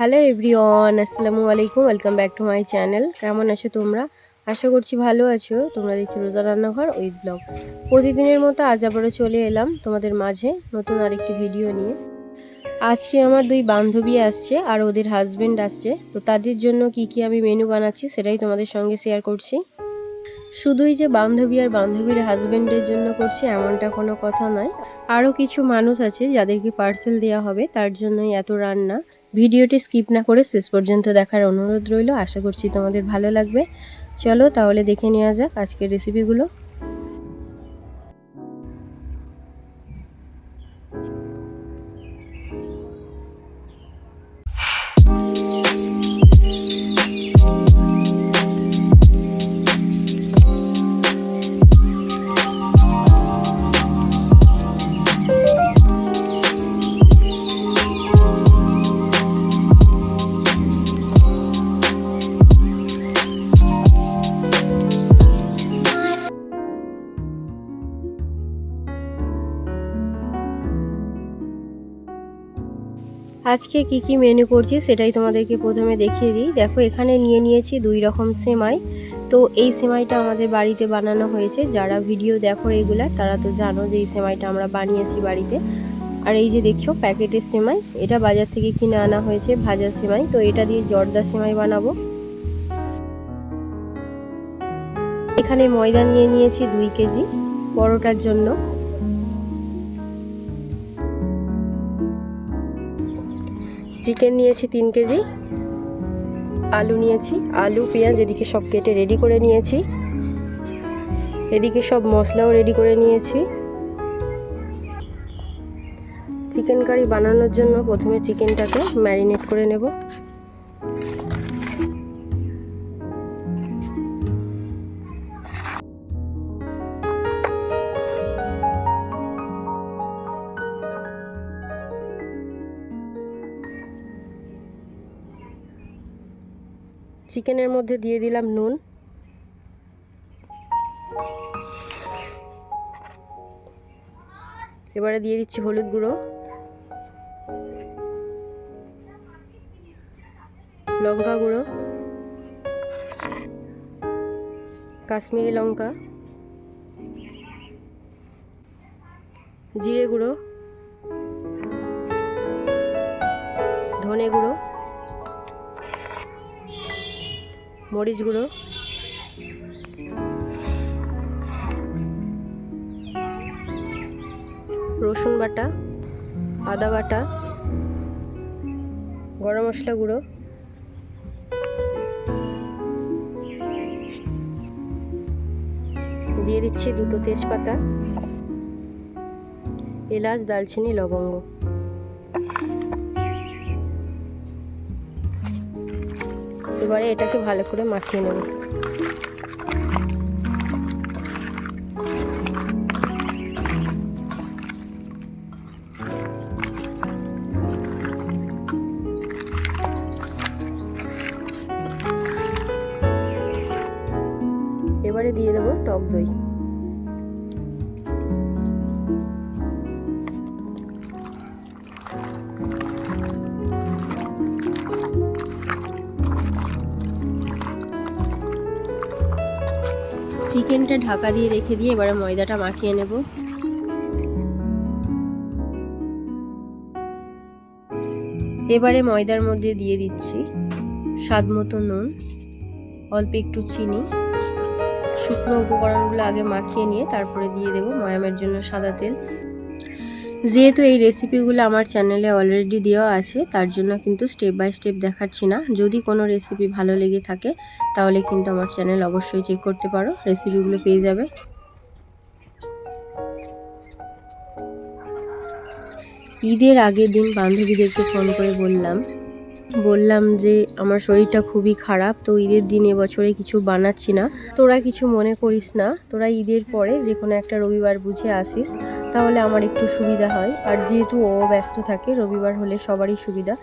Hello everyone, আসসালামু আলাইকুম। Welcome back to my channel. কেমন আছো তোমরা? আশা করছি ভালো আছো। তোমরা দেখছো রোজা রান্নাঘর উইথ ব্লগ। প্রতিদিনের মতো আজ আবারও চলে এলাম তোমাদের মাঝে নতুন আরেকটি ভিডিও নিয়ে। আজকে আমার দুই বান্ধবী আসছে আর ওদের হাজবেন্ড আসছে, তো তাদের জন্য কি আমি মেনু বানাচ্ছি সেটাই তোমাদের সঙ্গে শেয়ার করছি। শুধুই যে বান্ধবী আর বান্ধবীর হাজবেন্ডের জন্য করছি এমনটা কোনো কথা নয়, আরও কিছু মানুষ আছে যাদেরকে পার্সেল দেওয়া হবে, তার জন্যই এত রান্না। ভিডিওটি স্কিপ না করে শেষ পর্যন্ত দেখার অনুরোধ রইল। আশা করছি তোমাদের ভালো লাগবে। চলো তাহলে দেখে নেওয়া যাক আজকের রেসিপিগুলো। আজকে কি মেনু করছি সেটাই তোমাদেরকে প্রথমে দেখিয়ে দিই। দেখো এখানে নিয়েছি দুই রকম সেমাই। তো এই সেমাইটা আমাদের বাড়িতে বানানো হয়েছে। যারা ভিডিও দেখো রেগুলার তারা তো জানো যে এই সেমাইটা আমরা বানিয়েছি বাড়িতে। আর এই যে দেখছো প্যাকেটের সেমাই, এটা বাজার থেকে কিনে আনা হয়েছে ভাজা সেমাই। তো এটা দিয়ে জর্দা সেমাই বানাবো। এখানে ময়দা নিয়েছি 2 কেজি পরোটার জন্য। চিকেন নিয়েছি 3 কেজি। আলু নিয়েছি, আলু পেঁয়াজ এদিকে সব কেটে রেডি করে নিয়েছি। এদিকে সব মশলাও রেডি করে নিয়েছি। চিকেন কারি বানানোর জন্য প্রথমে চিকেনটাকে ম্যারিনেট করে নেব। চিকেনের মধ্যে দিয়ে দিলাম নুন, এবারে দিয়ে দিচ্ছি হলুদ গুঁড়ো, লঙ্কা গুঁড়ো, কাশ্মীরি লঙ্কা, জিরে গুঁড়ো, ধনে গুঁড়ো, মরিচ গুঁড়ো, রসুন বাটা, আদা বাটা, গরম মশলা গুঁড়ো, দিয়ে দিচ্ছি 2টো তেজপাতা, এলাচ, দালচিনি, লবঙ্গ। এবারে এটাকে ভালো করে মাখিয়ে নেব। এবারে দিয়ে দেবো টক দই। চিকেনটা ঢাকা দিয়ে রেখে দিয়ে এবারে ময়দাটা মাখিয়ে নেব। এবারে ময়দার মধ্যে দিয়ে দিচ্ছি স্বাদ মতো নুন, অল্প একটু চিনি। শুকনো উপকরণগুলো আগে মাখিয়ে নিয়ে তারপরে দিয়ে দেব ময়ামের জন্য সাদা তেল। যেহেতু এই রেসিপিগুলো আমার চ্যানেলে অলরেডি দেওয়া আছে, তার জন্য কিন্তু স্টেপ বাই স্টেপ দেখাচ্ছি না। যদি কোনো রেসিপি ভালো লেগে থাকে তাহলে কিন্তু আমার চ্যানেল অবশ্যই চেক করতে পারো, রেসিপিগুলো পেয়ে যাবে। ঈদের আগের দিন বান্ধবীদেরকে ফোন করে বললাম যে আমার শরীরটা খুবই খারাপ, তো ঈদের দিন এবছরে কিছু বানাচ্ছি না। তোরা কিছু মনে করিস না, তোরা ঈদের পরে যে কোনো একটা রবিবার বুঝে আসিস, তাহলে আমার একটু সুবিধা হয়। আর যেহেতু ও ব্যস্ত থাকে, রবিবার হলে সবারই সুবিধা।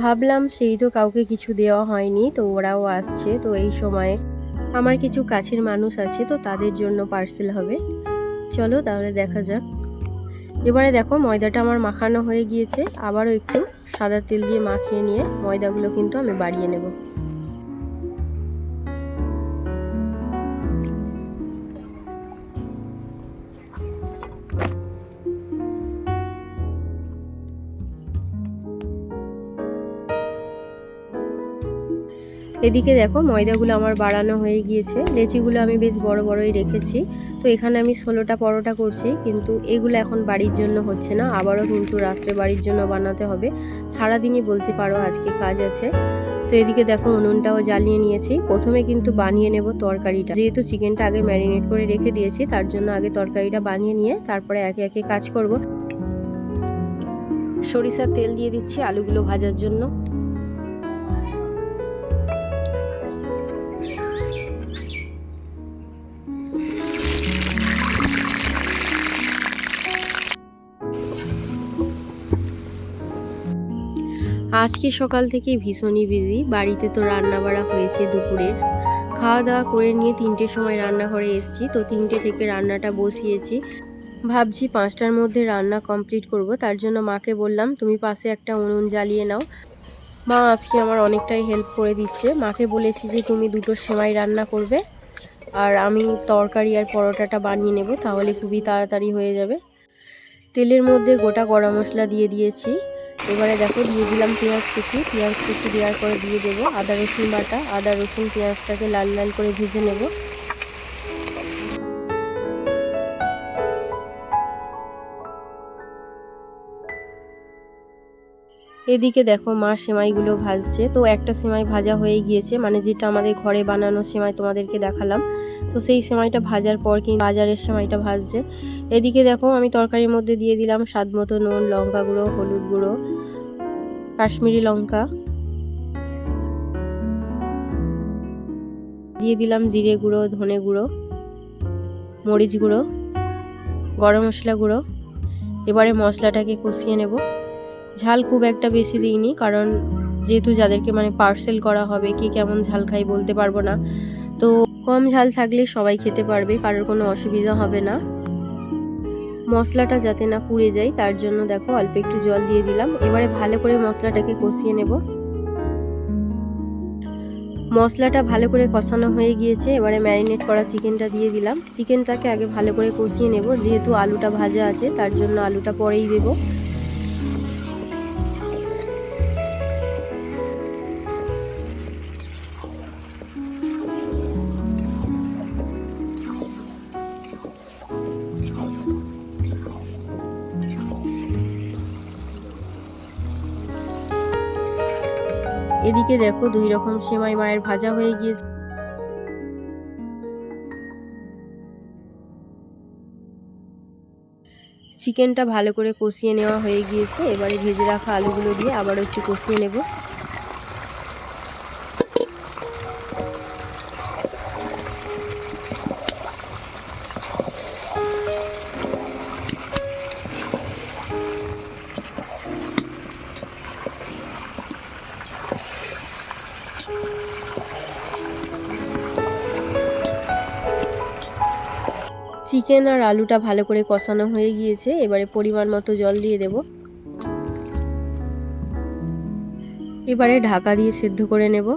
ভাবলাম সেই তো কাউকে কিছু দেওয়া হয়নি, তো ওরাও আসছে, তো এই সময়ে আমার কিছু কাছের মানুষ আছে, তো তাদের জন্য পার্সেল হবে। চলো তাহলে দেখা যাক। এবারে দেখো ময়দাটা আমার মাখানো হয়ে গিয়েছে, আবারও একটু সাদা তেল দিয়ে মাখিয়ে নিয়ে ময়দাগুলো কিন্তু আমি বাড়িয়ে নেব। এদিকে দেখো ময়দাগুলো আমার বাড়ানো হয়ে গিয়েছে। লেচিগুলো আমি বেশ বড় বড়ই রেখেছি। তো এখানে আমি 16টা পরোটা করছি, কিন্তু এগুলো এখন বাড়ির জন্য হচ্ছে না, আবারও কিন্তু রাত্রে বাড়ির জন্য বানাতে হবে। সারাদিনই বলতে পারো আজকে কাজ আছে। তো এদিকে দেখো উনুনটাও জ্বালিয়ে নিয়েছি। প্রথমে কিন্তু বানিয়ে নেব তরকারিটা, যেহেতু চিকেনটা আগে ম্যারিনেট করে রেখে দিয়েছি, তার জন্য আগে তরকারিটা বানিয়ে নিয়ে তারপরে একে একে কাজ করব। সরিষার তেল দিয়ে দিচ্ছি আলুগুলো ভাজার জন্য। আজকে সকাল থেকে ভীষণই বিজি। বাড়িতে তো রান্না বাড়া হয়েছে দুপুরের, খাওয়া দাওয়া করে নিয়ে 3টের সময় রান্নাঘরে এসেছি। তো 3টে থেকে রান্নাটা বসিয়েছি। ভাবছি 5টার মধ্যে রান্না কমপ্লিট করব। তার জন্য মাকে বললাম তুমি পাশে একটা উনুন জ্বালিয়ে নাও। মা আজকে আমার অনেকটাই হেল্প করে দিচ্ছে। মাকে বলেছি যে তুমি 2টো সেমাই রান্না করবে, আর আমি তরকারি আর পরোটাটা বানিয়ে নেব, তাহলে খুবই তাড়াতাড়ি হয়ে যাবে। তেলের মধ্যে গোটা গরম মশলা দিয়ে দিয়েছি। এবারে দেখো দিয়ে দিলাম পেঁয়াজ কুচি। পেঁয়াজ কুচি দেওয়ার পরে দিয়ে দেবো আদা রসুন বাটা। আদা রসুন পেঁয়াজটাকে লাল লাল করে ভেজে নেব। এদিকে দেখো মা সেমাইগুলো ভাজছে। তো একটা সেমাই ভাজা হয়ে গিয়েছে, মানে যেটা আমাদের ঘরে বানানো সেমাই তোমাদেরকে দেখালাম। তো সেই সেমাইটা ভাজার পর কিন্তু বাজারের সেমাইটা ভাজছে। এদিকে দেখো আমি তরকারির মধ্যে দিয়ে দিলাম স্বাদ মতো নুন, লঙ্কা গুঁড়ো, হলুদ গুঁড়ো, কাশ্মীরি লঙ্কা, দিয়ে দিলাম জিরে গুঁড়ো, ধনে গুঁড়ো, মরিচ গুঁড়ো, গরম মশলা গুঁড়ো। এবারে মশলাটাকে কষিয়ে নেব। ঝাল খুব একটা বেশি দিইনি, কারণ যেহেতু যাদেরকে মানে পার্সেল করা হবে, কে কেমন ঝাল খাই বলতে পারবো না। তো কম ঝাল থাকলে সবাই খেতে পারবে, কারোর কোনো অসুবিধা হবে না। মশলাটা যাতে না পুড়ে যায় তার জন্য দেখো অল্প একটু জল দিয়ে দিলাম। এবারে ভালো করে মশলাটাকে কষিয়ে নেব। মশলাটা ভালো করে কষানো হয়ে গিয়েছে। এবারে ম্যারিনেট করা চিকেনটা দিয়ে দিলাম। চিকেনটাকে আগে ভালো করে কষিয়ে নেব, যেহেতু আলুটা ভাজা আছে তার জন্য আলুটা পরেই দেবো। এদিকে দেখো 2 রকম সেমাই মায়ের ভাজা হয়ে গিয়েছে। চিকেনটা ভালো করে কষিয়ে নেওয়া হয়ে গিয়েছে। এবারে ভেজে রাখা আলুগুলো দিয়ে আবারও একটু কষিয়ে নেব। চিকেন আর আলুটা ভালো করে কষানো হয়ে গিয়েছে। এবারে পরিমাণ মতো জল দিয়ে দেব। এবারে ঢাকা দিয়ে সেদ্ধ করে নেব।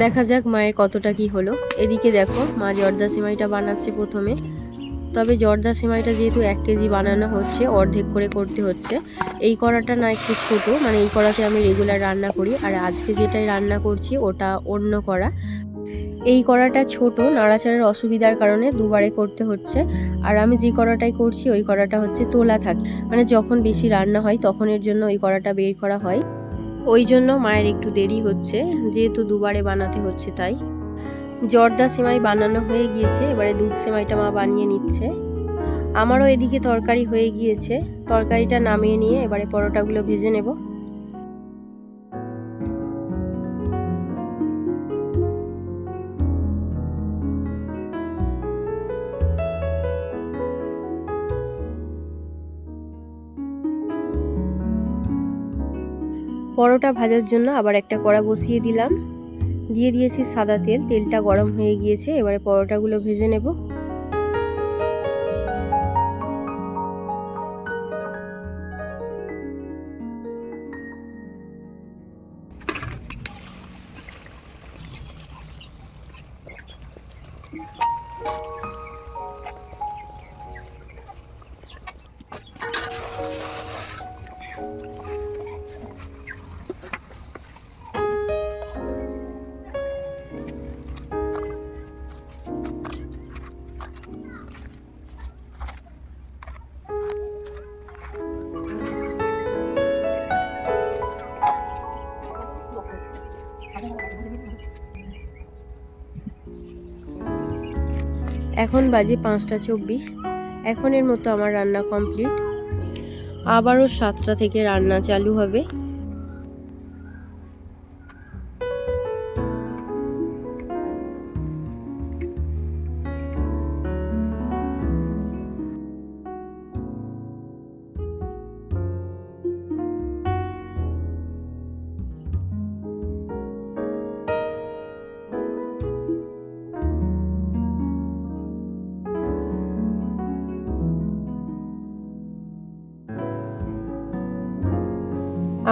দেখা যাক মায়ের কতটা কি হলো। এদিকে দেখো মা জর্দা সেমাইটা বানাচ্ছে প্রথমে। তবে জর্দা সেমাইটা যেহেতু 1 কেজি বানানো হচ্ছে, অর্ধেক করে করতে হচ্ছে। এই কড়াটা না একটু ছোট, মানে এই কড়াতে আমি রেগুলার রান্না করি, আর আজকে যেটাই রান্না করছি ওটা অন্য কড়া। এই কড়াটা ছোট, নাড়াচাড়ার অসুবিধার কারণে দুবারে করতে হচ্ছে। আর আমি যে কড়াটাই করছি ওই কড়াটা হচ্ছে তোলা থাকে, মানে যখন বেশি রান্না হয় তখন এর জন্য ওই কড়াটা বের করা হয়। ওই জন্য মায়ের একটু দেরি হচ্ছে, যেহেতু দুবারে বানাতে হচ্ছে তাই। জর্দা সেমাই বানানো হয়ে গিয়েছে। এবারে দুধ সেমাইটা মা বানিয়ে নিচ্ছে। আমারও এদিকে তরকারি হয়ে গিয়েছে। তরকারিটা নামিয়ে নিয়ে এবারে পরোটাগুলো ভেজে নেব। পরোটা ভাজার জন্য আবার একটা কড়া বসিয়ে দিলাম। দিয়ে দিয়েছি সাদা তেল, তেলটা গরম হয়ে গিয়েছে। এবারে পরোটাগুলো ভেজে নেব। এখন বাজে 5টা 24। এখনের মতো আমার রান্না কমপ্লিট। আবারও 7টা থেকে রান্না চালু হবে।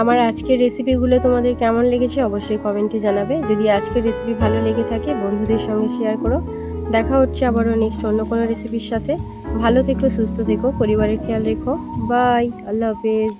আমার আজকের রেসিপিগুলো তোমাদের কেমন লেগেছে অবশ্যই কমেন্টে জানাবে। যদি আজকের রেসিপি ভালো লেগে থাকে বন্ধুদের সঙ্গে শেয়ার করো। দেখা হচ্ছে আবারও নেক্সট অন্য কোনো রেসিপির সাথে। ভালো থেকো, সুস্থ থেকো, পরিবারের খেয়াল রেখো। বাই, আল্লাহ হাফেজ।